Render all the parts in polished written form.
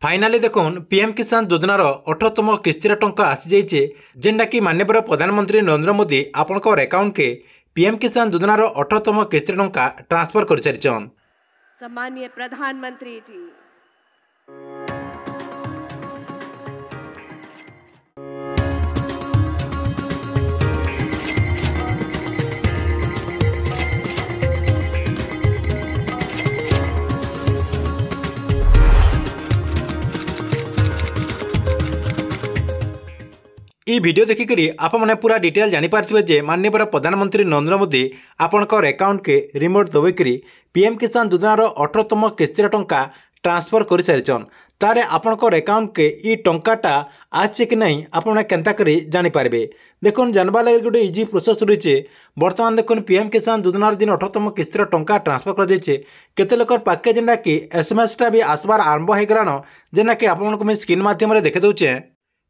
Finally देखुन PM किसान योजनार 18तम किस्तीर टंका आसी जाइए जेनटा कि माननीय प्रधानमंत्री नरेंद्र मोदी आपंकर अकाउंट के पीएम किसान योजनार 18तम किस्तीर टंका ट्रांसफर कर सारिछन। सम्मानीय प्रधानमंत्री जी, ई वीडियो देखिकरी आप मैंने पूरा डिटेल जानीपारे जे माननीय प्रधानमंत्री नरेंद्र मोदी आपंकर अकाउंट के रिमोट दबाई पीएम किसान योजनार 18तम किस्तीर टंका ट्रांसफर कर सारिछन। तारे आपंकर अकाउंट के ई टंकाटा आछे कि नहीं आपने केन्ता करी जानीपारे। देखुन जानवा लगे गोटे इजी प्रोसेस रही है। बर्तमान देखुन पीएम किसान योजनार जिन 18तम किस्तीर टंका ट्रांसफर कर केते लोकर पाके जेनटा कि एसएमएसटा भी आसबार आरंभ हो गलान जेना कि आपको स्क्रीन माध्यम देखे दूचे।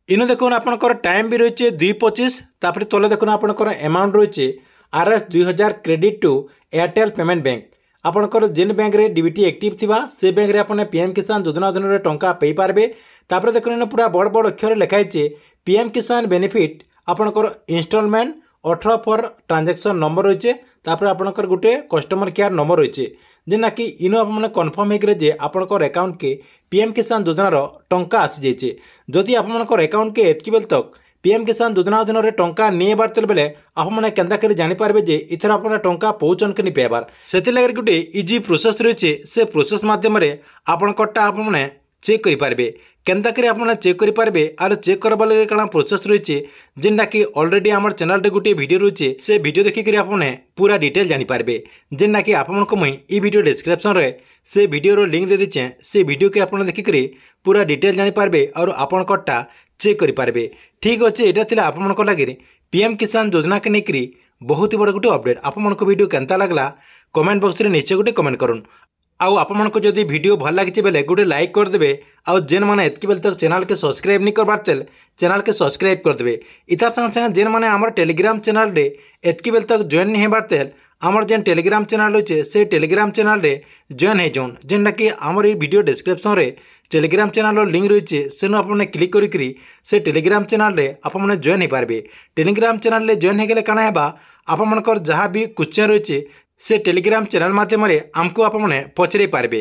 इनु देखुन आपंकर टाइम भी रही है 2:25। तापर तले देखुन आपंकर अमाउंट रही है RS 2000 credit to Airtel payment bank. आपंकर जेन बैंक रे डीबीटी एक्टिव थिबा से बैंक रे आपने पीएम किसान योजना अधीन टंका पाई पारबे। तापर देखुन पूरा बड़ बड़ अक्षर लिखाई है पीएम किसान बेनिफिट आपंकर इंस्टॉलमेंट 18 फॉर ट्रांजैक्शन नंबर रही है। तापर आपंकर गोटे कस्टमर केयर नंबर रही है जेना कि इनु आपने कन्फर्म होकर जे आपंकर अकाउंट के पीएम किसान योजनार टंका आसी जाइए। जदि आपंकर अकाउंट के एतकी बेल तक पीएम किसान योजना अधीन टंका नहीं बार बेले आपने केन्ता कर जानीपारे जे इथर आप टंका पहुँचन कि नहीं पाइबार। से गोटे इजी प्रोसेस रही है। से प्रोसेस मध्यम आपंकरटा आपने चेक करेंगे केन्ता करी आपने चेक करेंगे। आर चेक करवा लगे कण प्रोसेस रही है जेनटा कि ऑलरेडी आम चैनल गोटे वीडियो रही है। से वीडियो देखिक आपने पूरा डिटेल जानीपारे जेना कि आपको मुई ई वीडियो डिस्क्रिप्शन रे से वीडियो लिंक दे दीचे। से वीडियो के आपने देखिक पूरा डिटेल जानीपारे और आपंकरटा चेक करेंगे। ठीक अच्छे यहाँ थी आप लगे पीएम किसान योजना के लेकर बहुत ही बड़ा गोटे अपडेट। आपको वीडियो केन्ता लगला कमेंट बॉक्स में निश्चय गोटे कमेंट करूँ। आउ आपको जदि वीडियो भल लगी बेले गोटे लाइक करदे। आउ जेन मैंने एतकी बेल तक चैनल के सब्सक्राइब नहीं करबार तेल चैनल के सब्सक्राइब करदे। इतार संगे संगे जेन मैंने आम टेलीग्राम चैनल रे एतकी बेल तक जॉइन नहीं होबार तेल आमर जेन टेलीग्राम चैनल अच्छे से टेलीग्राम चैनल रे जॉइन हो जाऊन जेनटा कि आमर ये वीडियो डिस्क्रिप्शन रे टेलीग्राम चैनल लिंक रही है। सेनु आपने क्लिक करी से टेलीग्राम चैनल रे आपने जॉइन हो पारे। टेलीग्राम चैनल रे जॉइन होगले काना है आपंकर जहाँ भी क्वेश्चन रही है से टेलीग्राम चैनल माध्यम आमको आपने पचरे पारे।